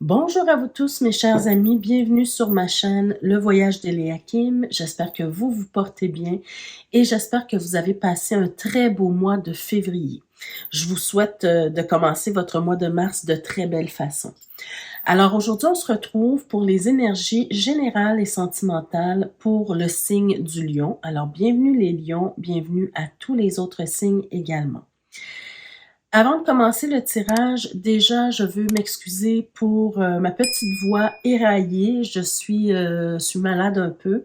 Bonjour à vous tous mes chers amis, bienvenue sur ma chaîne Le Voyage d'Eliakim. J'espère que vous vous portez bien et j'espère que vous avez passé un très beau mois de février. Je vous souhaite de commencer votre mois de mars de très belle façon. Alors aujourd'hui, on se retrouve pour les énergies générales et sentimentales pour le signe du Lion. Alors bienvenue les Lions, bienvenue à tous les autres signes également. Avant de commencer le tirage, déjà, je veux m'excuser pour ma petite voix éraillée. Je suis malade un peu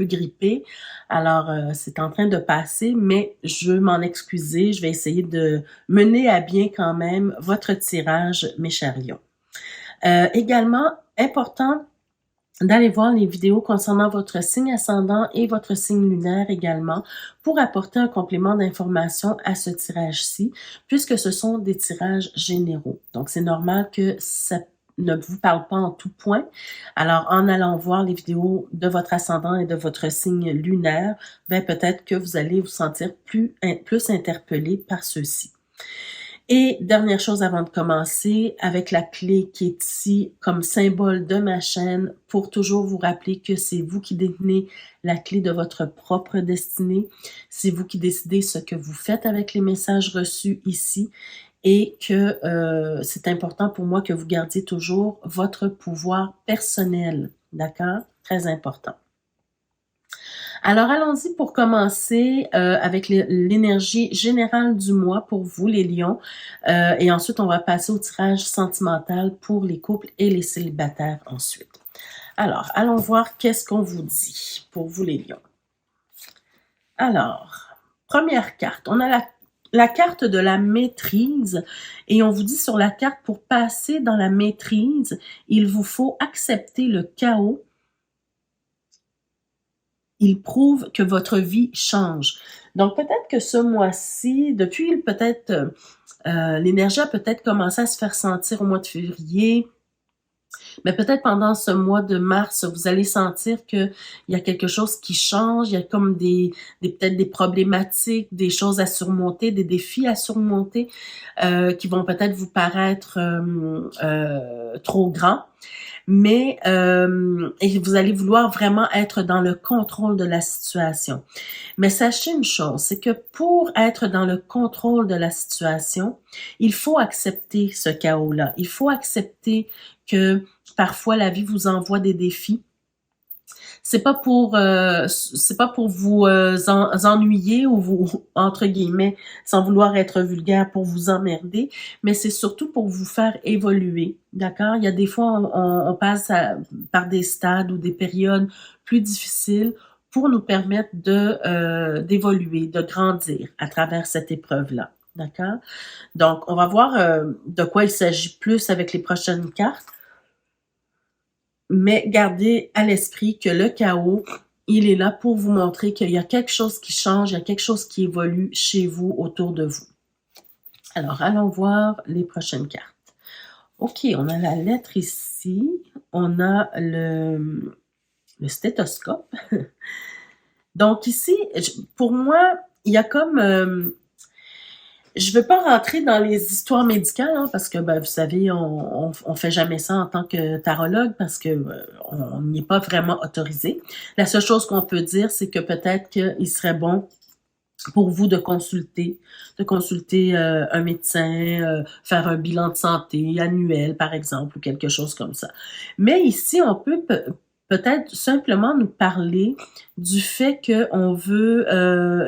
grippée. Alors, c'est en train de passer, mais je veux m'en excuser. Je vais essayer de mener à bien quand même votre tirage, mes chers lions. Également, important d'aller voir les vidéos concernant votre signe ascendant et votre signe lunaire également pour apporter un complément d'information à ce tirage-ci, puisque ce sont des tirages généraux. Donc, c'est normal que ça ne vous parle pas en tout point. Alors, en allant voir les vidéos de votre ascendant et de votre signe lunaire, ben peut-être que vous allez vous sentir plus interpellé par ceux-ci. Et dernière chose avant de commencer, avec la clé qui est ici comme symbole de ma chaîne, pour toujours vous rappeler que c'est vous qui détenez la clé de votre propre destinée. C'est vous qui décidez ce que vous faites avec les messages reçus ici et que c'est important pour moi que vous gardiez toujours votre pouvoir personnel. D'accord? Très important. Alors, allons-y pour commencer avec l'énergie générale du mois pour vous, les lions. Et ensuite, on va passer au tirage sentimental pour les couples et les célibataires ensuite. Alors, allons voir qu'est-ce qu'on vous dit pour vous, les lions. Alors, première carte, on a la carte de la maîtrise et on vous dit sur la carte, pour passer dans la maîtrise, il vous faut accepter le chaos. Il prouve que votre vie change. Donc, peut-être que ce mois-ci, depuis peut-être, l'énergie a peut-être commencé à se faire sentir au mois de février, mais peut-être pendant ce mois de mars, vous allez sentir qu'il y a quelque chose qui change, il y a comme peut-être des problématiques, des choses à surmonter, des défis à surmonter qui vont peut-être vous paraître trop grands. Mais et vous allez vouloir vraiment être dans le contrôle de la situation. Mais sachez une chose, c'est que pour être dans le contrôle de la situation, il faut accepter ce chaos-là. Il faut accepter que parfois la vie vous envoie des défis. C'est pas pour vous ennuyer ou vous, entre guillemets, sans vouloir être vulgaire, pour vous emmerder, mais c'est surtout pour vous faire évoluer, d'accord? Il y a des fois, on passe par des stades ou des périodes plus difficiles pour nous permettre d'évoluer, de grandir à travers cette épreuve-là, d'accord? Donc, on va voir de quoi il s'agit plus avec les prochaines cartes. Mais gardez à l'esprit que le chaos, il est là pour vous montrer qu'il y a quelque chose qui change, il y a quelque chose qui évolue chez vous, autour de vous. Alors, allons voir les prochaines cartes. OK, on a la lettre ici. On a le stéthoscope. Donc ici, pour moi, il y a comme... je veux pas rentrer dans les histoires médicales, hein, parce que, ben, vous savez, on fait jamais ça en tant que tarologue, parce que on n'y est pas vraiment autorisé. La seule chose qu'on peut dire, c'est que peut-être qu'il serait bon pour vous de consulter un médecin, faire un bilan de santé annuel, par exemple, ou quelque chose comme ça. Mais ici, on peut peut-être simplement nous parler du fait qu'on veut,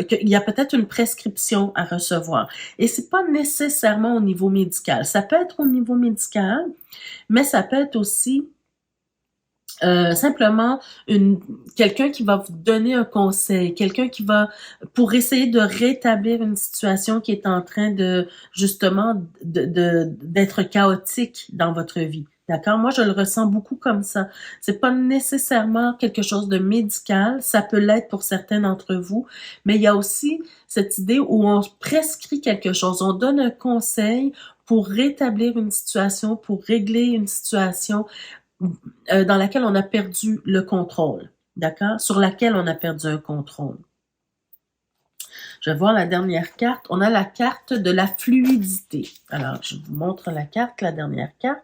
qu'il y a peut-être une prescription à recevoir. Et c'est pas nécessairement au niveau médical. Ça peut être au niveau médical, mais ça peut être aussi simplement quelqu'un qui va vous donner un conseil, quelqu'un qui va, pour essayer de rétablir une situation qui est en train de, justement, d'être chaotique dans votre vie. D'accord? Moi, je le ressens beaucoup comme ça. C'est pas nécessairement quelque chose de médical. Ça peut l'être pour certains d'entre vous, mais il y a aussi cette idée où on prescrit quelque chose. On donne un conseil pour rétablir une situation, pour régler une situation dans laquelle on a perdu le contrôle. D'accord? Sur laquelle on a perdu un contrôle. Je vais voir la dernière carte. On a la carte de la fluidité. Alors, je vous montre la carte, la dernière carte.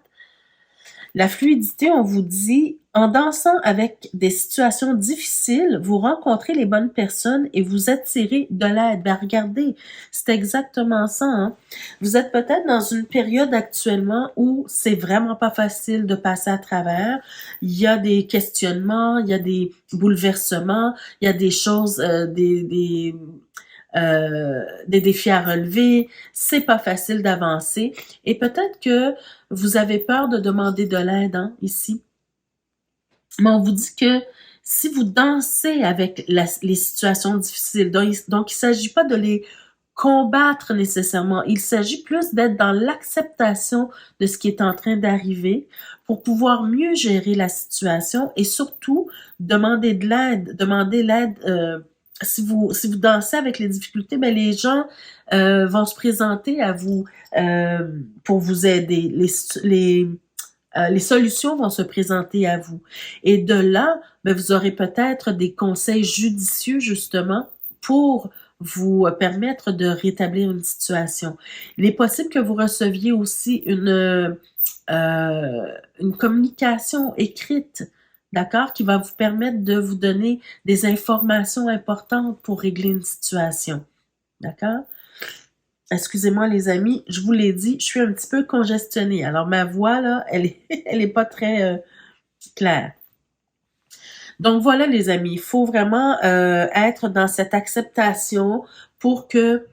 La fluidité, on vous dit, en dansant avec des situations difficiles, vous rencontrez les bonnes personnes et vous attirez de l'aide. Ben regardez, c'est exactement ça, hein. Vous êtes peut-être dans une période actuellement où c'est vraiment pas facile de passer à travers. Il y a des questionnements, il y a des bouleversements, il y a des choses, des défis à relever, c'est pas facile d'avancer et peut-être que vous avez peur de demander de l'aide, hein, ici. Mais on vous dit que si vous dansez avec les situations difficiles, donc il s'agit pas de les combattre nécessairement, il s'agit plus d'être dans l'acceptation de ce qui est en train d'arriver pour pouvoir mieux gérer la situation et surtout demander l'aide si vous dansez avec les difficultés, ben les gens vont se présenter à vous pour vous aider. Les solutions vont se présenter à vous. Et de là, ben, vous aurez peut-être des conseils judicieux justement pour vous permettre de rétablir une situation. Il est possible que vous receviez aussi une communication écrite, d'accord, qui va vous permettre de vous donner des informations importantes pour régler une situation, d'accord? Excusez-moi les amis, je vous l'ai dit, je suis un petit peu congestionnée. Alors ma voix là, elle est pas très claire. Donc voilà les amis, il faut vraiment être dans cette acceptation pour que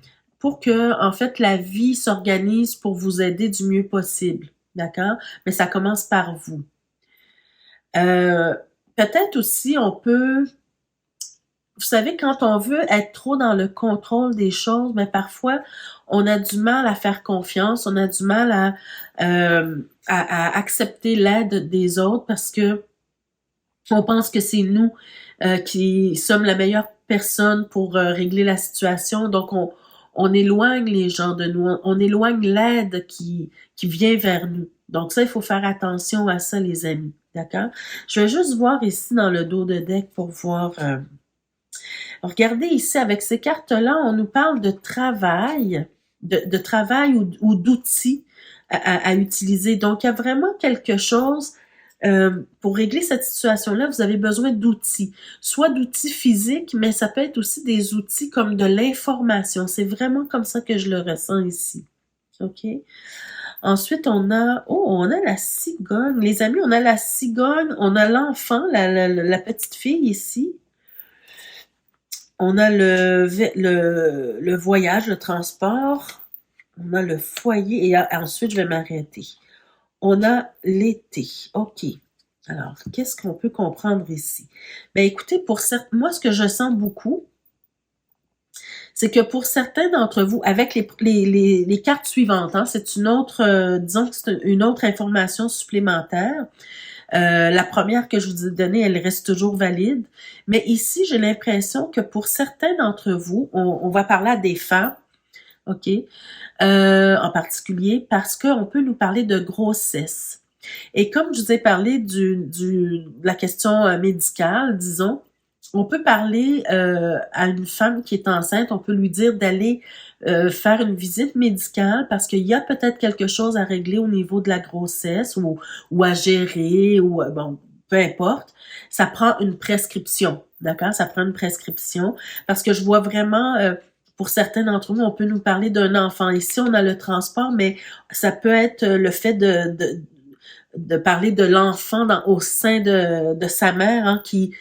en fait la vie s'organise pour vous aider du mieux possible, d'accord? Mais ça commence par vous. Peut-être aussi on peut, vous savez, quand on veut être trop dans le contrôle des choses, mais parfois on a du mal à faire confiance, on a du mal à accepter l'aide des autres parce que on pense que c'est nous qui sommes la meilleure personne pour régler la situation. Donc on éloigne les gens de nous, on éloigne l'aide qui vient vers nous. Donc ça, il faut faire attention à ça, les amis. D'accord? Je vais juste voir ici dans le dos de deck pour voir. Regardez ici, avec ces cartes-là, on nous parle de travail, de travail ou d'outils à utiliser. Donc, il y a vraiment quelque chose, pour régler cette situation-là, vous avez besoin d'outils. Soit d'outils physiques, mais ça peut être aussi des outils comme de l'information. C'est vraiment comme ça que je le ressens ici. OK? Ensuite, on a la cigogne. Les amis, on a la cigogne, on a l'enfant, la petite fille ici. On a le voyage, le transport. On a le foyer et ensuite, je vais m'arrêter. On a l'été. OK. Alors, qu'est-ce qu'on peut comprendre ici? Ben, écoutez, moi, ce que je sens beaucoup, c'est que pour certains d'entre vous, avec les cartes suivantes, hein, c'est une autre, disons que c'est une autre information supplémentaire. La première que je vous ai donnée, elle reste toujours valide. Mais ici, j'ai l'impression que pour certains d'entre vous, on va parler à des femmes, OK, en particulier, parce qu'on peut nous parler de grossesse. Et comme je vous ai parlé de la question médicale, disons, on peut parler à une femme qui est enceinte, on peut lui dire d'aller faire une visite médicale parce qu'il y a peut-être quelque chose à régler au niveau de la grossesse ou à gérer ou bon, peu importe. Ça prend une prescription, d'accord? Ça prend une prescription parce que je vois vraiment pour certains d'entre vous, on peut nous parler d'un enfant. Ici, on a le transport, mais ça peut être le fait de parler de l'enfant au sein de sa mère, hein, qui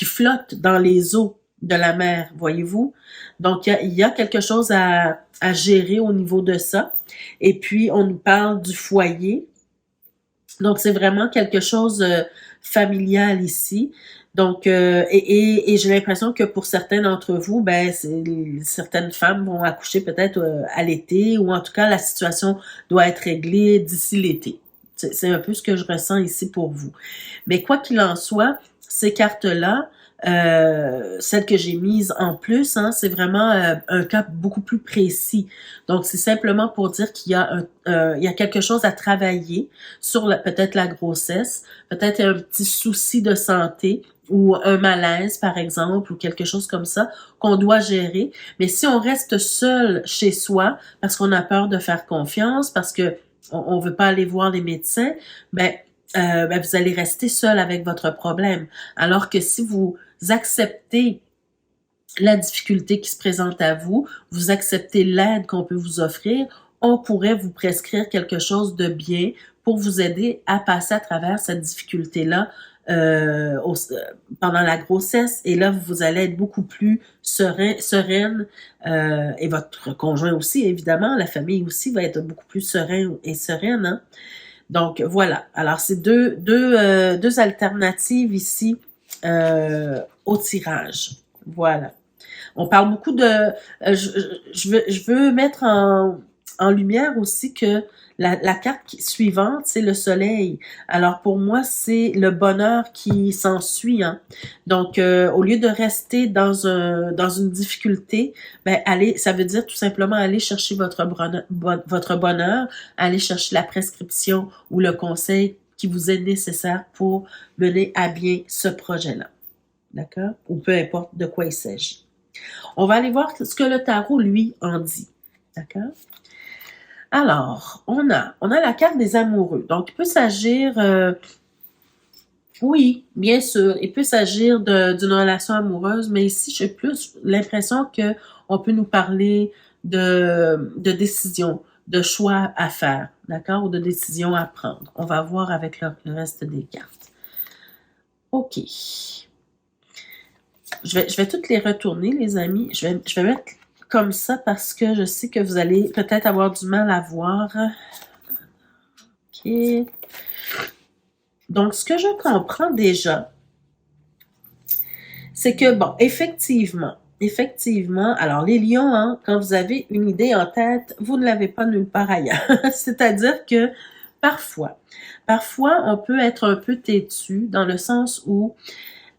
flotte dans les eaux de la mer, voyez-vous. Donc, il y a quelque chose à gérer au niveau de ça. Et puis, on nous parle du foyer. Donc, c'est vraiment quelque chose familial ici. Donc, et j'ai l'impression que pour certains d'entre vous, ben, certaines femmes vont accoucher peut-être à l'été, ou en tout cas, la situation doit être réglée d'ici l'été. C'est un peu ce que je ressens ici pour vous. Mais quoi qu'il en soit, ces cartes-là, celles que j'ai mises en plus, hein, c'est vraiment un cas beaucoup plus précis. Donc, c'est simplement pour dire qu'il y a quelque chose à travailler sur peut-être la grossesse, peut-être un petit souci de santé ou un malaise, par exemple, ou quelque chose comme ça qu'on doit gérer. Mais si on reste seul chez soi, parce qu'on a peur de faire confiance, parce que on veut pas aller voir les médecins, ben, vous allez rester seul avec votre problème. Alors que si vous acceptez la difficulté qui se présente à vous, vous acceptez l'aide qu'on peut vous offrir, on pourrait vous prescrire quelque chose de bien pour vous aider à passer à travers cette difficulté-là pendant la grossesse. Et là, vous allez être beaucoup plus sereine et votre conjoint aussi, évidemment, la famille aussi va être beaucoup plus sereine et sereine. Hein? Donc, voilà. Alors, c'est deux alternatives ici au tirage. Voilà. On parle beaucoup de... je veux mettre en lumière aussi que la carte suivante, c'est le soleil. Alors pour moi, c'est le bonheur qui s'ensuit. Hein. Donc, au lieu de rester dans une difficulté, ben ça veut dire tout simplement aller chercher votre bonheur, aller chercher la prescription ou le conseil qui vous est nécessaire pour mener à bien ce projet-là. D'accord? Ou peu importe de quoi il s'agit. On va aller voir ce que le tarot, lui, en dit. D'accord? Alors, on a la carte des amoureux. Donc, il peut s'agir, oui, bien sûr, il peut s'agir d'une relation amoureuse, mais ici, j'ai plus l'impression que on peut nous parler de décisions, de choix à faire, d'accord? Ou de décisions à prendre. On va voir avec le reste des cartes. OK. Je vais toutes les retourner, les amis. Je vais mettre comme ça parce que je sais que vous allez peut-être avoir du mal à voir. OK. Donc, ce que je comprends déjà, c'est que, bon, effectivement, alors les lions, hein, quand vous avez une idée en tête, vous ne l'avez pas nulle part ailleurs. C'est-à-dire que parfois, on peut être un peu têtu dans le sens où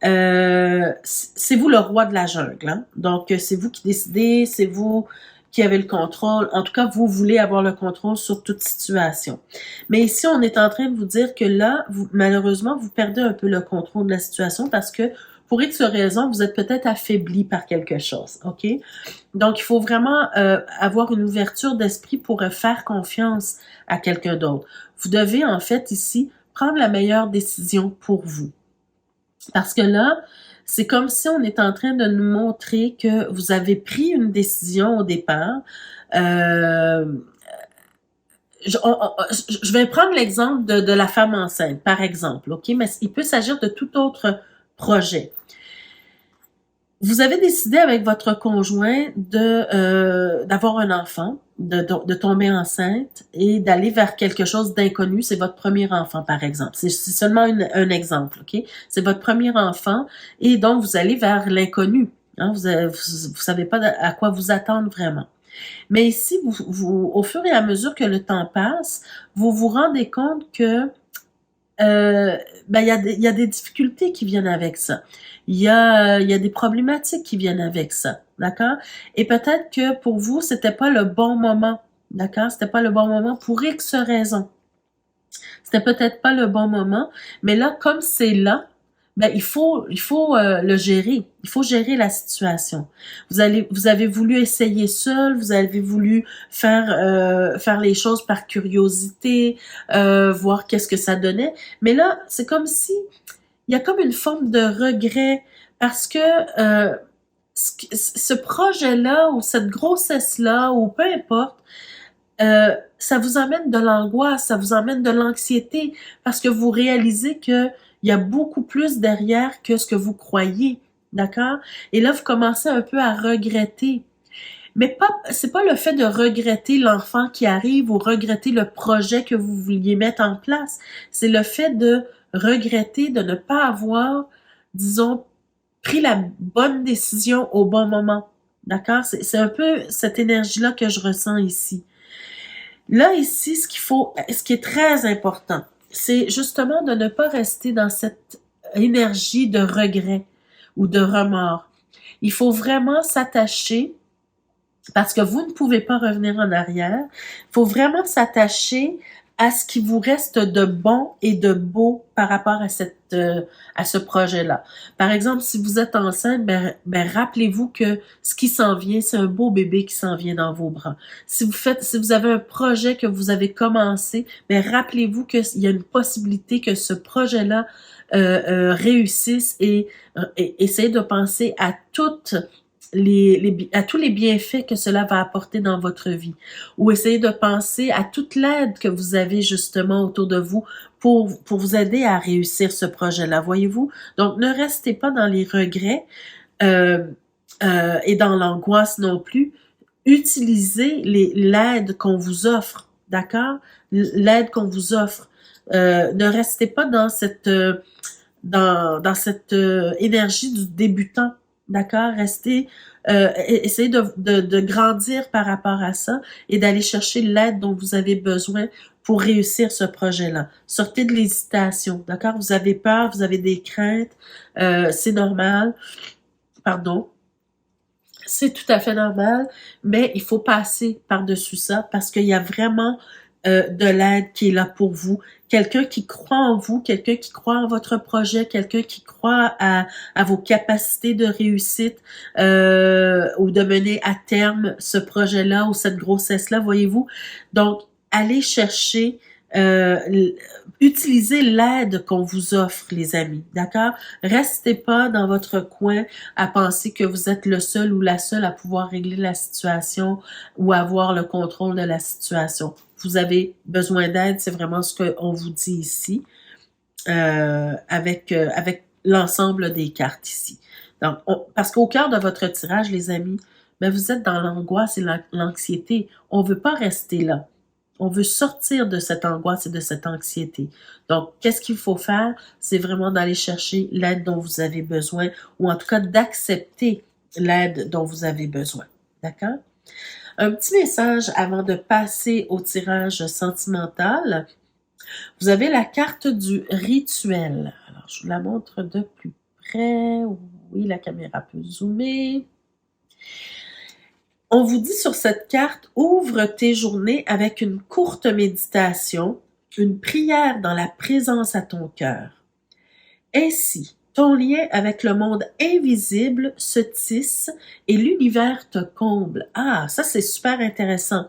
c'est vous le roi de la jungle. Hein? Donc, c'est vous qui décidez, c'est vous qui avez le contrôle. En tout cas, vous voulez avoir le contrôle sur toute situation. Mais ici, on est en train de vous dire que là, malheureusement, vous perdez un peu le contrôle de la situation parce que pour X raison, vous êtes peut-être affaibli par quelque chose. OK? Donc, il faut vraiment avoir une ouverture d'esprit pour faire confiance à quelqu'un d'autre. Vous devez, en fait, ici, prendre la meilleure décision pour vous. Parce que là, c'est comme si on est en train de nous montrer que vous avez pris une décision au départ. Je vais prendre l'exemple de la femme enceinte, par exemple, OK? Mais il peut s'agir de tout autre projet. Vous avez décidé avec votre conjoint d'avoir un enfant, de tomber enceinte et d'aller vers quelque chose d'inconnu. C'est votre premier enfant, par exemple. C'est seulement un exemple, OK? C'est votre premier enfant et donc vous allez vers l'inconnu. Hein? Vous savez pas à quoi vous attendre vraiment. Mais ici, au fur et à mesure que le temps passe, vous vous rendez compte que il y a des difficultés qui viennent avec ça. Il y a des problématiques qui viennent avec ça, d'accord? Et peut-être que pour vous, c'était pas le bon moment, d'accord? C'était pas le bon moment pour X raisons. C'était peut-être pas le bon moment, mais là, comme c'est là, il faut le gérer. Il faut gérer la situation. Vous avez voulu essayer seul, vous avez voulu faire les choses par curiosité, voir qu'est-ce que ça donnait. Mais là, c'est comme si il y a comme une forme de regret parce que ce projet-là ou cette grossesse-là ou peu importe, ça vous amène de l'angoisse, ça vous amène de l'anxiété parce que vous réalisez que il y a beaucoup plus derrière que ce que vous croyez, d'accord? Et là, vous commencez un peu à regretter. Mais c'est pas le fait de regretter l'enfant qui arrive ou regretter le projet que vous vouliez mettre en place. C'est le fait de regretter de ne pas avoir, disons, pris la bonne décision au bon moment. D'accord? C'est un peu cette énergie-là que je ressens ici. Là, ici, ce qui est très important, c'est justement de ne pas rester dans cette énergie de regret ou de remords. Il faut vraiment s'attacher, parce que vous ne pouvez pas revenir en arrière, il faut vraiment s'attacher à ce qui vous reste de bon et de beau par rapport à ce projet-là. Par exemple, si vous êtes enceinte, ben rappelez-vous que ce qui s'en vient, c'est un beau bébé qui s'en vient dans vos bras. Si vous avez un projet que vous avez commencé, ben rappelez-vous qu'il y a une possibilité que ce projet-là réussisse et essayez de penser à toutes à tous les bienfaits que cela va apporter dans votre vie, ou essayez de penser à toute l'aide que vous avez justement autour de vous pour vous aider à réussir ce projet-là, voyez-vous? Donc, ne restez pas dans les regrets et dans l'angoisse non plus. Utilisez l'aide qu'on vous offre, d'accord? L'aide qu'on vous offre. Ne restez pas dans cette énergie du débutant. D'accord? Essayez de grandir par rapport à ça et d'aller chercher l'aide dont vous avez besoin pour réussir ce projet-là. Sortez de l'hésitation, d'accord? Vous avez peur, vous avez des craintes, c'est normal. Pardon. C'est tout à fait normal, mais il faut passer par-dessus ça parce qu'il y a vraiment de l'aide qui est là pour vous. Quelqu'un qui croit en vous, quelqu'un qui croit en votre projet, quelqu'un qui croit à vos capacités de réussite ou de mener à terme ce projet-là ou cette grossesse-là, voyez-vous. Donc, allez chercher, utilisez l'aide qu'on vous offre, les amis, d'accord? Restez pas dans votre coin à penser que vous êtes le seul ou la seule à pouvoir régler la situation ou avoir le contrôle de la situation. Vous avez besoin d'aide, c'est vraiment ce qu'on vous dit ici, avec l'ensemble des cartes ici. Donc, parce qu'au cœur de votre tirage, les amis, ben vous êtes dans l'angoisse et l'anxiété. On veut pas rester là. On veut sortir de cette angoisse et de cette anxiété. Donc, qu'est-ce qu'il faut faire? C'est vraiment d'aller chercher l'aide dont vous avez besoin, ou en tout cas d'accepter l'aide dont vous avez besoin. D'accord? Un petit message avant de passer au tirage sentimental. Vous avez la carte du rituel. Alors, je vous la montre de plus près. Oui, la caméra peut zoomer. On vous dit sur cette carte, ouvre tes journées avec une courte méditation, une prière dans la présence à ton cœur. Ainsi, ton lien avec le monde invisible se tisse et l'univers te comble. Ah, ça c'est super intéressant.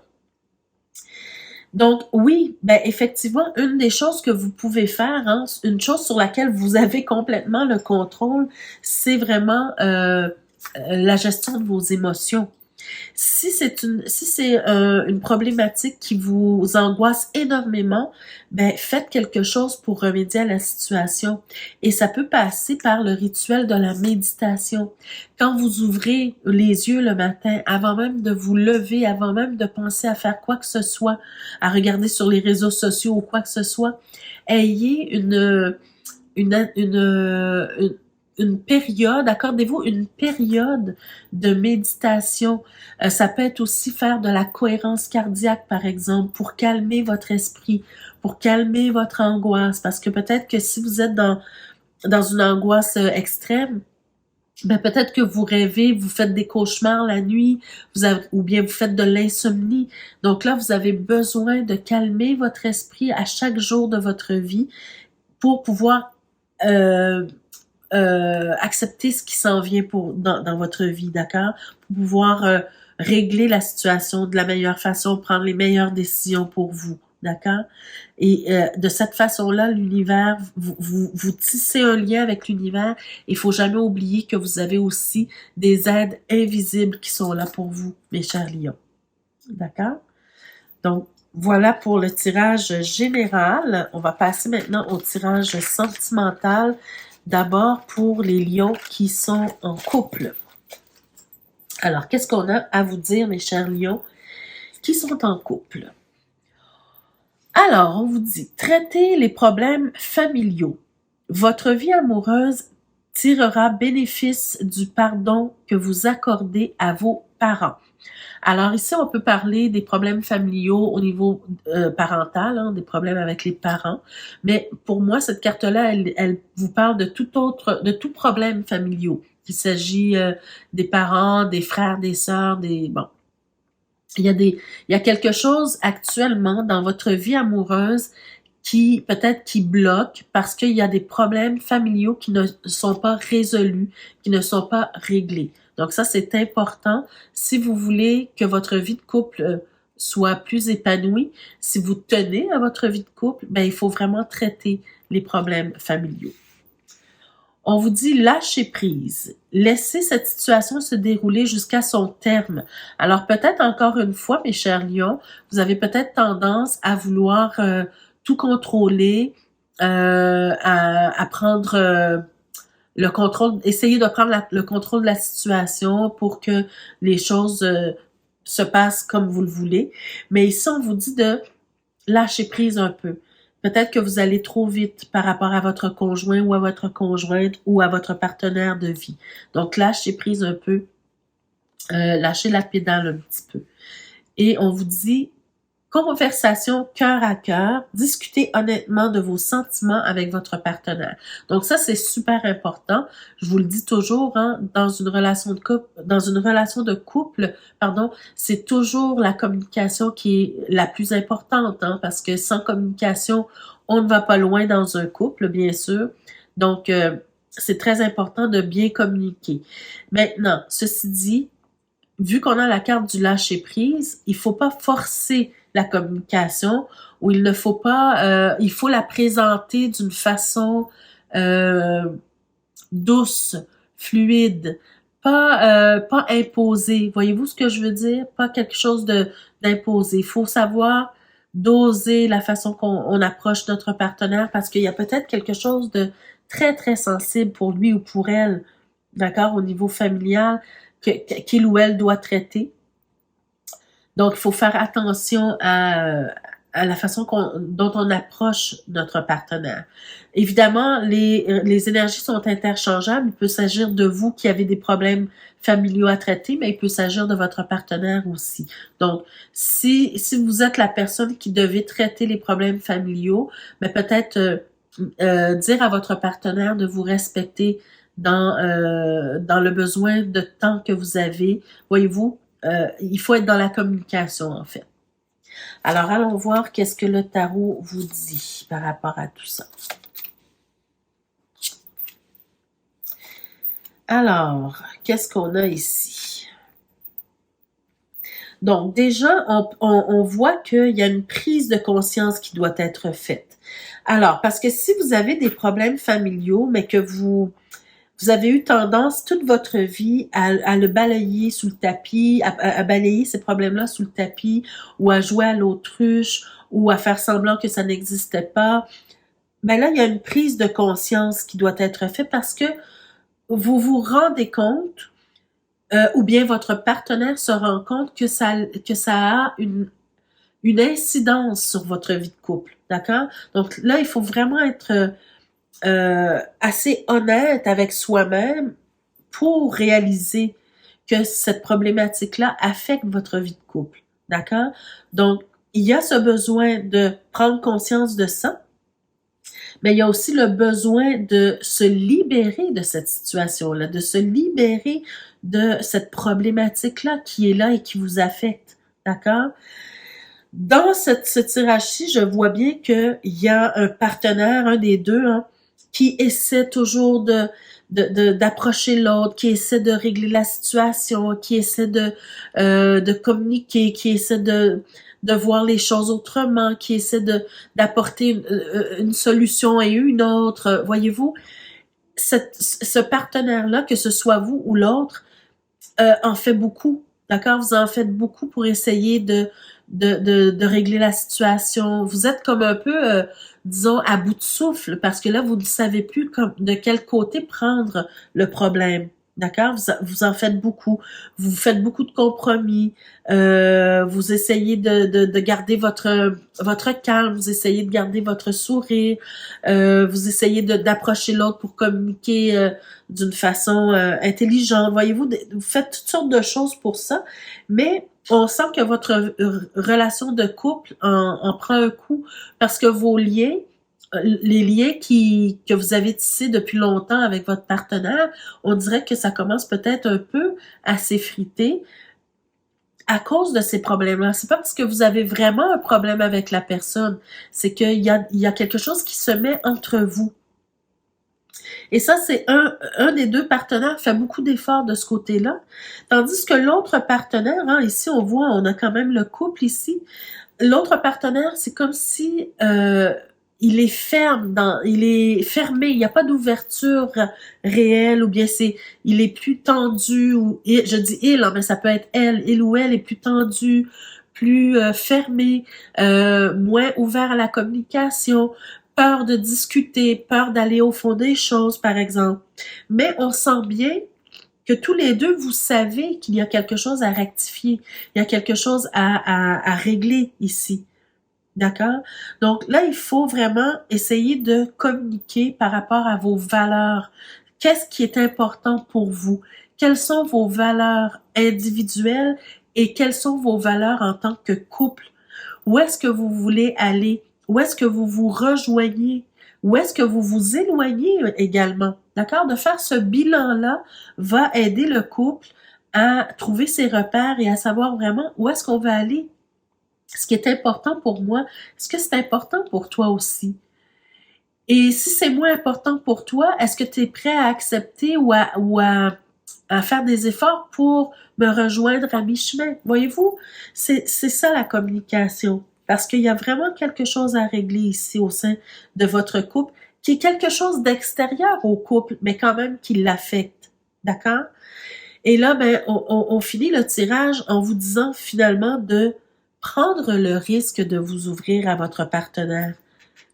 Donc oui, ben effectivement, une des choses que vous pouvez faire, hein, une chose sur laquelle vous avez complètement le contrôle, c'est vraiment la gestion de vos émotions. Si c'est une problématique qui vous angoisse énormément, ben faites quelque chose pour remédier à la situation. Et ça peut passer par le rituel de la méditation. Quand vous ouvrez les yeux le matin, avant même de vous lever, avant même de penser à faire quoi que ce soit, à regarder sur les réseaux sociaux ou quoi que ce soit, ayez une période, accordez-vous une période de méditation. Ça peut être aussi faire de la cohérence cardiaque, par exemple, pour calmer votre esprit, pour calmer votre angoisse, parce que peut-être que si vous êtes dans une angoisse extrême, ben peut-être que vous rêvez, vous faites des cauchemars la nuit, ou bien vous faites de l'insomnie. Donc là, vous avez besoin de calmer votre esprit à chaque jour de votre vie pour pouvoir accepter ce qui s'en vient dans votre vie, d'accord? Pour pouvoir régler la situation de la meilleure façon, prendre les meilleures décisions pour vous, d'accord? Et de cette façon-là, l'univers, vous tissez un lien avec l'univers. Il faut jamais oublier que vous avez aussi des aides invisibles qui sont là pour vous, mes chers lions. D'accord? Donc, voilà pour le tirage général. On va passer maintenant au tirage sentimental. D'abord pour les lions qui sont en couple. Alors, qu'est-ce qu'on a à vous dire, mes chers lions qui sont en couple? Alors, on vous dit, traitez les problèmes familiaux. Votre vie amoureuse tirera bénéfice du pardon que vous accordez à vos parents. Alors ici, on peut parler des problèmes familiaux au niveau parental, hein, des problèmes avec les parents. Mais pour moi, cette carte-là, elle vous parle de tout problème familiaux. Il s'agit des parents, des frères, des sœurs, bon. il y a quelque chose actuellement dans votre vie amoureuse peut-être qui bloque parce qu'il y a des problèmes familiaux qui ne sont pas résolus, qui ne sont pas réglés. Donc ça, c'est important. Si vous voulez que votre vie de couple soit plus épanouie, si vous tenez à votre vie de couple, ben, il faut vraiment traiter les problèmes familiaux. On vous dit lâcher prise. Laissez cette situation se dérouler jusqu'à son terme. Alors peut-être encore une fois, mes chers lions, vous avez peut-être tendance à vouloir tout contrôler, à prendre le contrôle, essayer de prendre le contrôle de la situation pour que les choses se passent comme vous le voulez. Mais ici, on vous dit de lâcher prise un peu. Peut-être que vous allez trop vite par rapport à votre conjoint ou à votre conjointe ou à votre partenaire de vie. Donc, lâchez prise un peu, lâchez la pédale un petit peu. Et on vous dit, conversation cœur à cœur, discutez honnêtement de vos sentiments avec votre partenaire. Donc ça, c'est super important. Je vous le dis toujours, hein, dans une relation de couple, pardon, c'est toujours la communication qui est la plus importante, hein, parce que sans communication, on ne va pas loin dans un couple, bien sûr. Donc, c'est très important de bien communiquer. Maintenant, ceci dit, vu qu'on a la carte du lâcher-prise, il faut pas forcer la communication ou il ne faut pas, il faut la présenter d'une façon douce, fluide, pas imposée. Voyez-vous ce que je veux dire? Pas quelque chose d'imposé. Il faut savoir doser la façon qu'on approche notre partenaire parce qu'il y a peut-être quelque chose de très, très sensible pour lui ou pour elle, d'accord, au niveau familial, qu'il ou elle doit traiter. Donc, il faut faire attention à la façon dont on approche notre partenaire. Évidemment, les énergies sont interchangeables. Il peut s'agir de vous qui avez des problèmes familiaux à traiter, mais il peut s'agir de votre partenaire aussi. Donc, si vous êtes la personne qui devait traiter les problèmes familiaux, mais peut-être dire à votre partenaire de vous respecter dans le besoin de temps que vous avez. Voyez-vous, il faut être dans la communication, en fait. Alors, allons voir qu'est-ce que le tarot vous dit par rapport à tout ça. Alors, qu'est-ce qu'on a ici? Donc, déjà, on voit qu'il y a une prise de conscience qui doit être faite. Alors, parce que si vous avez des problèmes familiaux, mais que vous avez eu tendance toute votre vie à le balayer sous le tapis, à balayer ces problèmes-là sous le tapis, ou à jouer à l'autruche, ou à faire semblant que ça n'existait pas, ben là, il y a une prise de conscience qui doit être faite parce que vous vous rendez compte, ou bien votre partenaire se rend compte que ça a une incidence sur votre vie de couple, d'accord? Donc là, il faut vraiment être assez honnête avec soi-même pour réaliser que cette problématique-là affecte votre vie de couple, d'accord? Donc, il y a ce besoin de prendre conscience de ça, mais il y a aussi le besoin de se libérer de cette situation-là, de se libérer de cette problématique-là qui est là et qui vous affecte, d'accord? Dans ce tirage-ci, je vois bien qu'il y a un partenaire, un des deux, hein, qui essaie toujours d'approcher l'autre, qui essaie de régler la situation, qui essaie de communiquer, qui essaie de voir les choses autrement, qui essaie d'apporter une solution et une autre. Voyez-vous, ce partenaire-là, que ce soit vous ou l'autre, en fait beaucoup. D'accord? Vous en faites beaucoup pour essayer de régler la situation. Vous êtes comme un peu, disons, à bout de souffle parce que là, vous ne savez plus de quel côté prendre le problème. D'accord? Vous en faites beaucoup. Vous faites beaucoup de compromis. Vous essayez de garder votre calme. Vous essayez de garder votre sourire. Vous essayez d'approcher l'autre pour communiquer d'une façon intelligente. Voyez-vous, vous faites toutes sortes de choses pour ça, mais on sent que votre relation de couple en prend un coup parce que vos liens, les liens que vous avez tissés depuis longtemps avec votre partenaire, on dirait que ça commence peut-être un peu à s'effriter à cause de ces problèmes-là. C'est pas parce que vous avez vraiment un problème avec la personne, c'est qu'il y a quelque chose qui se met entre vous. Et ça, c'est un des deux partenaires fait beaucoup d'efforts de ce côté-là, tandis que l'autre partenaire, hein, ici on voit, on a quand même le couple ici, l'autre partenaire, c'est comme si il est il est fermé, il n'y a pas d'ouverture réelle, ou bien il est plus tendu, ou je dis il, hein, mais ça peut être elle, il ou elle est plus tendu, plus fermé, moins ouvert à la communication, peur de discuter, peur d'aller au fond des choses, par exemple. Mais on sent bien que tous les deux, vous savez qu'il y a quelque chose à rectifier, il y a quelque chose à régler ici. D'accord? Donc là, il faut vraiment essayer de communiquer par rapport à vos valeurs. Qu'est-ce qui est important pour vous? Quelles sont vos valeurs individuelles et quelles sont vos valeurs en tant que couple? Où est-ce que vous voulez aller? Où est-ce que vous vous rejoignez? Où est-ce que vous vous éloignez également? D'accord? De faire ce bilan-là va aider le couple à trouver ses repères et à savoir vraiment où est-ce qu'on va aller. Ce qui est important pour moi, est-ce que c'est important pour toi aussi? Et si c'est moins important pour toi, est-ce que tu es prêt à accepter ou à faire des efforts pour me rejoindre à mi-chemin? Voyez-vous, c'est ça la communication. Parce qu'il y a vraiment quelque chose à régler ici au sein de votre couple, qui est quelque chose d'extérieur au couple, mais quand même qui l'affecte. D'accord? Et là, ben, on finit le tirage en vous disant finalement de prendre le risque de vous ouvrir à votre partenaire.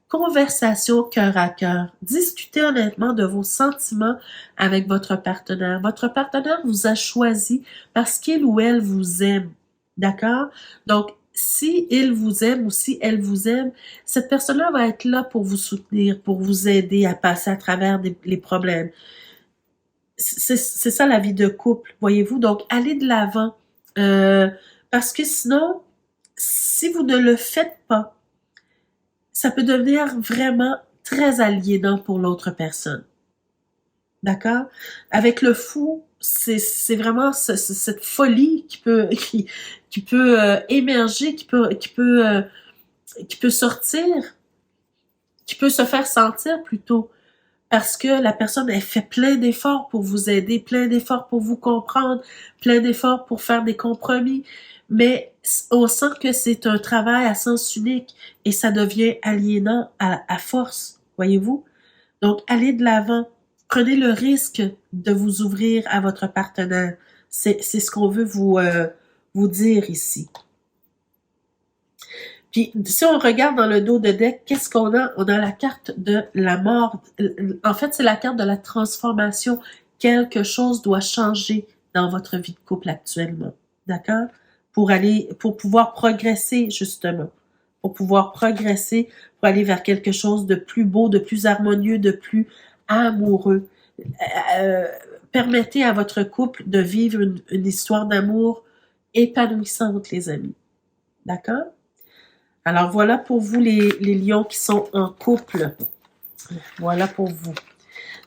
Conversation cœur à cœur. Discutez honnêtement de vos sentiments avec votre partenaire. Votre partenaire vous a choisi parce qu'il ou elle vous aime. D'accord? Donc, si il vous aime ou si elle vous aime, cette personne-là va être là pour vous soutenir, pour vous aider à passer à travers les problèmes. C'est ça la vie de couple, voyez-vous? Donc, allez de l'avant. Parce que sinon, si vous ne le faites pas, ça peut devenir vraiment très aliénant pour l'autre personne. D'accord? Avec le fou, c'est vraiment cette folie qui peut émerger, qui peut sortir, qui peut se faire sentir plutôt. Parce que la personne, elle fait plein d'efforts pour vous aider, plein d'efforts pour vous comprendre, plein d'efforts pour faire des compromis. Mais on sent que c'est un travail à sens unique et ça devient aliénant à force, voyez-vous? Donc, allez de l'avant. Prenez le risque de vous ouvrir à votre partenaire. C'est ce qu'on veut vous dire ici. Puis, si on regarde dans le dos de deck, qu'est-ce qu'on a? On a la carte de la mort. En fait, c'est la carte de la transformation. Quelque chose doit changer dans votre vie de couple actuellement. D'accord? Pour pouvoir progresser, justement. Pour pouvoir progresser, pour aller vers quelque chose de plus beau, de plus harmonieux, de plus amoureux. Permettez à votre couple de vivre une histoire d'amour épanouissante, les amis. D'accord? Alors, voilà pour vous les lions qui sont en couple. Voilà pour vous.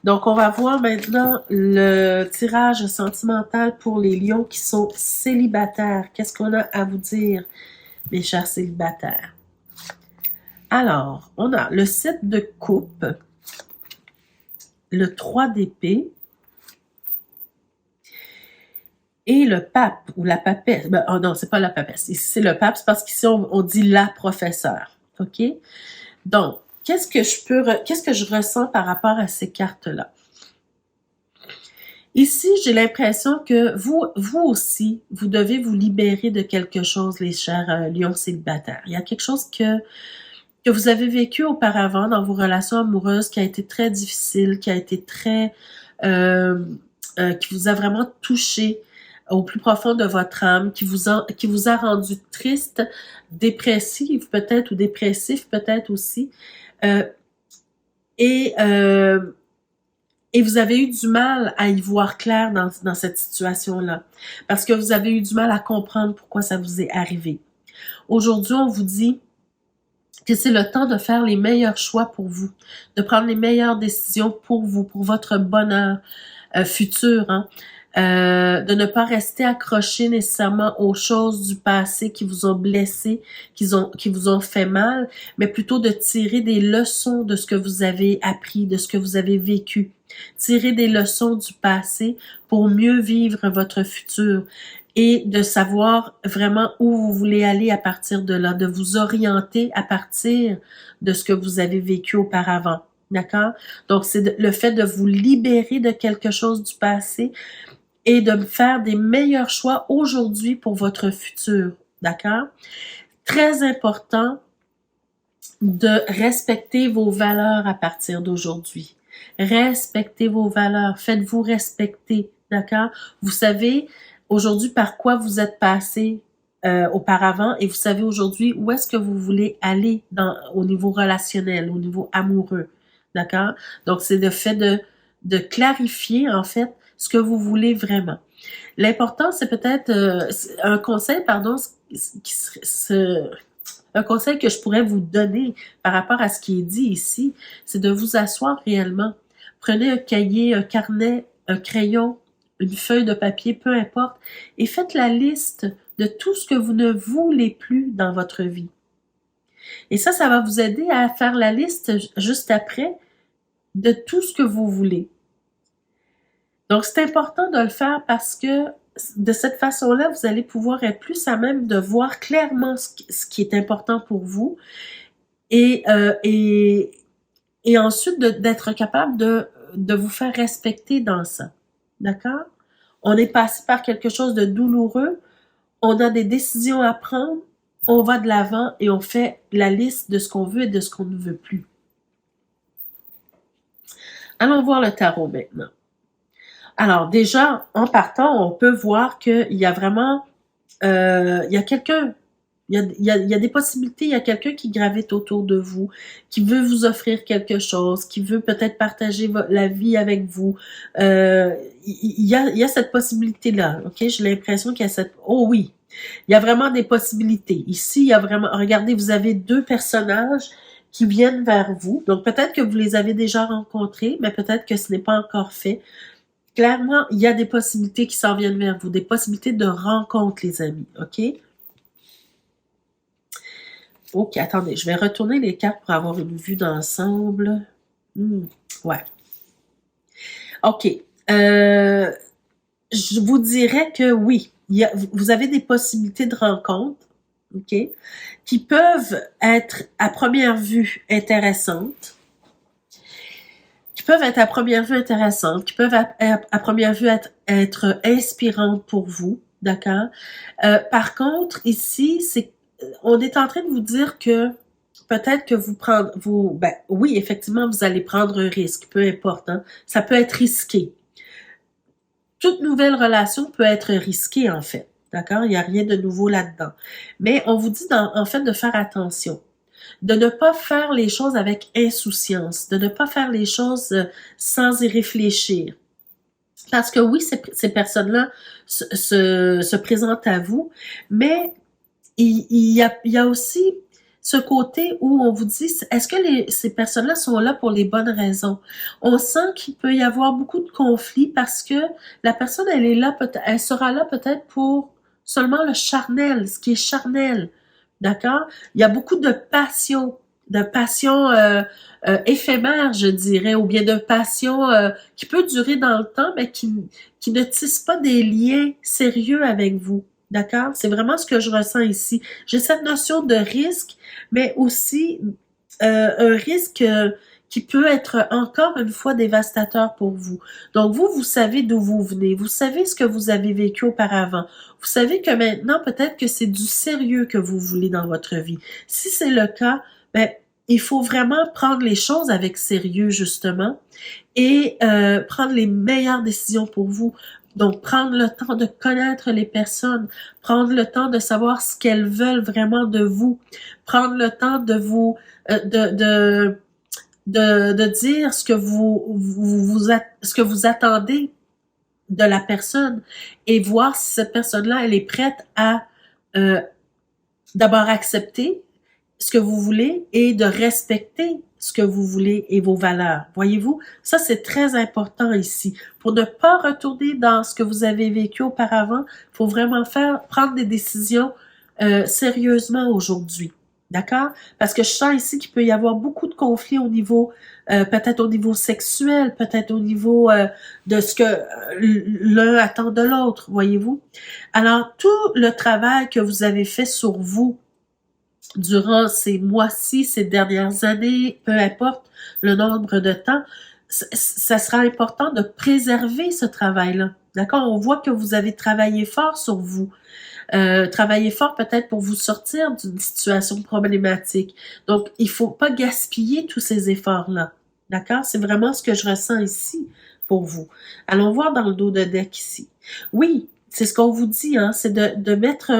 Donc, on va voir maintenant le tirage sentimental pour les lions qui sont célibataires. Qu'est-ce qu'on a à vous dire, mes chers célibataires? Alors, on a le 7 de coupe, le 3 d'épée, et le pape, ou la papesse. Ben, oh non, c'est pas la papesse. Ici, c'est le pape, c'est parce qu'ici, on dit la professeure. OK? Donc, qu'est-ce que je ressens par rapport à ces cartes-là? Ici, j'ai l'impression que vous aussi, vous devez vous libérer de quelque chose, les chers lions célibataires. Il y a quelque chose que vous avez vécu auparavant dans vos relations amoureuses qui a été très difficile, qui a été très... qui vous a vraiment touché au plus profond de votre âme, qui vous a rendu triste, dépressive peut-être, ou dépressif peut-être aussi. Et vous avez eu du mal à y voir clair dans cette situation-là. Parce que vous avez eu du mal à comprendre pourquoi ça vous est arrivé. Aujourd'hui, on vous dit que c'est le temps de faire les meilleurs choix pour vous, de prendre les meilleures décisions pour vous, pour votre bonheur futur. Hein. de ne pas rester accroché nécessairement aux choses du passé qui vous ont blessé, qui vous ont fait mal, mais plutôt de tirer des leçons de ce que vous avez appris, de ce que vous avez vécu. Tirer des leçons du passé pour mieux vivre votre futur et de savoir vraiment où vous voulez aller à partir de là, de vous orienter à partir de ce que vous avez vécu auparavant. D'accord? Donc, c'est le fait de vous libérer de quelque chose du passé et de faire des meilleurs choix aujourd'hui pour votre futur. D'accord? Très important de respecter vos valeurs à partir d'aujourd'hui. Respectez vos valeurs. Faites-vous respecter. D'accord? Vous savez aujourd'hui par quoi vous êtes passé auparavant et vous savez aujourd'hui où est-ce que vous voulez aller au niveau relationnel, au niveau amoureux. D'accord? Donc, c'est le fait de clarifier, en fait, ce que vous voulez vraiment. L'important, c'est peut-être un conseil, pardon, un conseil que je pourrais vous donner par rapport à ce qui est dit ici, c'est de vous asseoir réellement. Prenez un cahier, un carnet, un crayon, une feuille de papier, peu importe, et faites la liste de tout ce que vous ne voulez plus dans votre vie. Et ça va vous aider à faire la liste juste après de tout ce que vous voulez. Donc, c'est important de le faire parce que de cette façon-là, vous allez pouvoir être plus à même de voir clairement ce qui est important pour vous et ensuite d'être capable de vous faire respecter dans ça. D'accord? On est passé par quelque chose de douloureux, on a des décisions à prendre, on va de l'avant et on fait la liste de ce qu'on veut et de ce qu'on ne veut plus. Allons voir le tarot maintenant. Alors déjà, en partant, on peut voir qu'il y a vraiment, il y a quelqu'un, il y a des possibilités, il y a quelqu'un qui gravite autour de vous, qui veut vous offrir quelque chose, qui veut peut-être partager la vie avec vous. Il y a cette possibilité-là, ok? J'ai l'impression qu'il y a oh oui, il y a vraiment des possibilités. Ici, il y a vraiment, regardez, vous avez deux personnages qui viennent vers vous. Donc peut-être que vous les avez déjà rencontrés, mais peut-être que ce n'est pas encore fait. Clairement, il y a des possibilités qui s'en viennent vers vous, des possibilités de rencontre, les amis, OK? OK, attendez, je vais retourner les cartes pour avoir une vue d'ensemble. Ouais. OK. Je vous dirais que oui, vous avez des possibilités de rencontre, OK, qui peuvent être à première vue intéressantes, qui peuvent à première vue être inspirantes pour vous, d'accord? Par contre, ici, on est en train de vous dire que peut-être que oui, effectivement, vous allez prendre un risque, peu importe, hein? Ça peut être risqué. Toute nouvelle relation peut être risquée, en fait, d'accord? Il n'y a rien de nouveau là-dedans. Mais on vous dit, en fait, de faire attention. De ne pas faire les choses avec insouciance, de ne pas faire les choses sans y réfléchir. Parce que oui, ces personnes-là se présentent à vous, mais il y a aussi ce côté où on vous dit, est-ce que ces personnes-là sont là pour les bonnes raisons? On sent qu'il peut y avoir beaucoup de conflits parce que la personne, elle sera là peut-être pour seulement le charnel, ce qui est charnel. D'accord? Il y a beaucoup de passion éphémère, je dirais, ou bien de passion qui peut durer dans le temps, mais qui ne tisse pas des liens sérieux avec vous. D'accord? C'est vraiment ce que je ressens ici. J'ai cette notion de risque, mais aussi un risque qui peut être encore une fois dévastateur pour vous. Donc vous savez d'où vous venez, vous savez ce que vous avez vécu auparavant. Vous savez que maintenant, peut-être que c'est du sérieux que vous voulez dans votre vie. Si c'est le cas, ben, il faut vraiment prendre les choses avec sérieux, justement, et prendre les meilleures décisions pour vous. Donc, prendre le temps de connaître les personnes, prendre le temps de savoir ce qu'elles veulent vraiment de vous, prendre le temps de vous, de dire ce que vous attendez de la personne et voir si cette personne-là, elle est prête à d'abord accepter ce que vous voulez et de respecter ce que vous voulez et vos valeurs. Voyez-vous, ça c'est très important ici. Pour ne pas retourner dans ce que vous avez vécu auparavant, il faut vraiment prendre des décisions sérieusement aujourd'hui. D'accord? Parce que je sens ici qu'il peut y avoir beaucoup de conflits au niveau, peut-être au niveau sexuel, peut-être au niveau de ce que l'un attend de l'autre, voyez-vous? Alors, tout le travail que vous avez fait sur vous durant ces mois-ci, ces dernières années, peu importe le nombre de temps, ça sera important de préserver ce travail-là. D'accord? On voit que vous avez travaillé fort sur vous. Travailler fort peut-être pour vous sortir d'une situation problématique. Donc, il faut pas gaspiller tous ces efforts-là. D'accord? C'est vraiment ce que je ressens ici pour vous. Allons voir dans le dos de deck ici. Oui, c'est ce qu'on vous dit, hein, c'est de mettre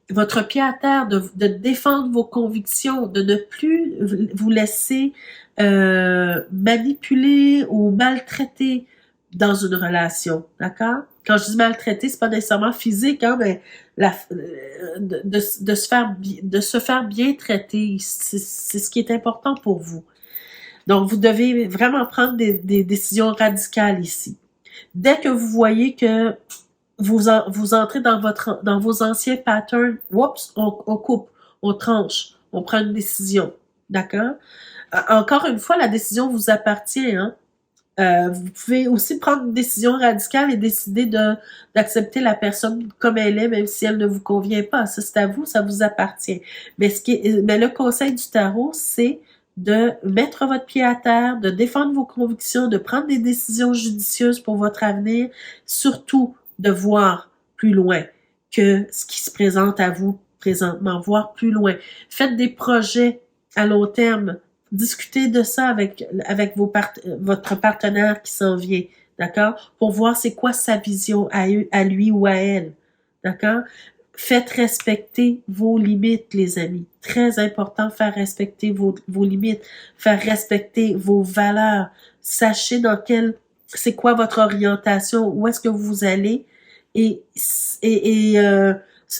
votre pied à terre, de défendre vos convictions, de ne plus vous laisser manipuler ou maltraiter dans une relation, d'accord? Quand je dis maltraiter, c'est pas nécessairement physique, hein, mais de se faire bien traiter, c'est ce qui est important pour vous. Donc, vous devez vraiment prendre des décisions radicales ici. Dès que vous voyez que vous entrez dans vos anciens patterns, oups, on coupe, on tranche, on prend une décision, d'accord? Encore une fois, la décision vous appartient, hein? Vous pouvez aussi prendre une décision radicale et décider d'accepter la personne comme elle est, même si elle ne vous convient pas. Ça, c'est à vous, ça vous appartient. Mais le conseil du tarot, c'est de mettre votre pied à terre, de défendre vos convictions, de prendre des décisions judicieuses pour votre avenir, surtout de voir plus loin que ce qui se présente à vous présentement, voir plus loin. Faites des projets à long terme. Discutez de ça avec votre partenaire qui s'en vient, d'accord? Pour voir c'est quoi sa vision à lui ou à elle, d'accord? Faites respecter vos limites, les amis. Très important, faire respecter vos limites, faire respecter vos valeurs. Sachez c'est quoi votre orientation, où est-ce que vous allez et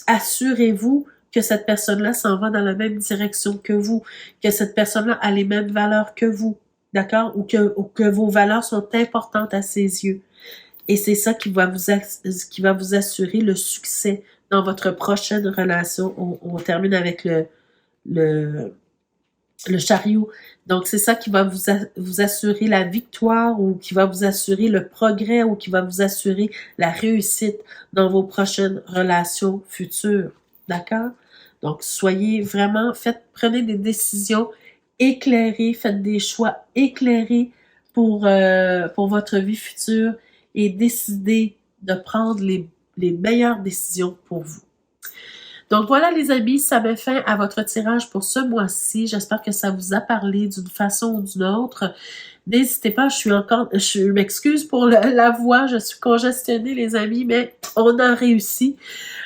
assurez-vous que cette personne-là s'en va dans la même direction que vous, que cette personne-là a les mêmes valeurs que vous, d'accord? Ou que vos valeurs sont importantes à ses yeux. Et c'est ça qui va vous assurer le succès dans votre prochaine relation. On termine avec le chariot. Donc, c'est ça qui va vous assurer la victoire ou qui va vous assurer le progrès ou qui va vous assurer la réussite dans vos prochaines relations futures. D'accord? Donc, prenez des décisions éclairées, faites des choix éclairés pour votre vie future et décidez de prendre les meilleures décisions pour vous. Donc voilà les amis, ça met fin à votre tirage pour ce mois-ci. J'espère que ça vous a parlé d'une façon ou d'une autre. N'hésitez pas, je m'excuse pour la voix, je suis congestionnée les amis, mais on a réussi.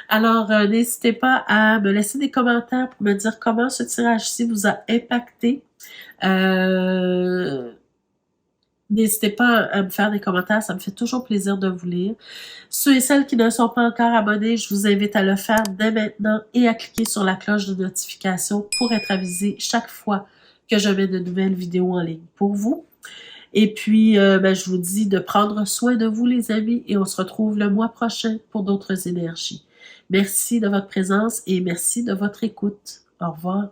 Alors n'hésitez pas à me laisser des commentaires pour me dire comment ce tirage-ci vous a impacté. N'hésitez pas à me faire des commentaires, ça me fait toujours plaisir de vous lire. Ceux et celles qui ne sont pas encore abonnés, je vous invite à le faire dès maintenant et à cliquer sur la cloche de notification pour être avisé chaque fois que je mets de nouvelles vidéos en ligne pour vous. Et puis, je vous dis de prendre soin de vous les amis et on se retrouve le mois prochain pour d'autres énergies. Merci de votre présence et merci de votre écoute. Au revoir.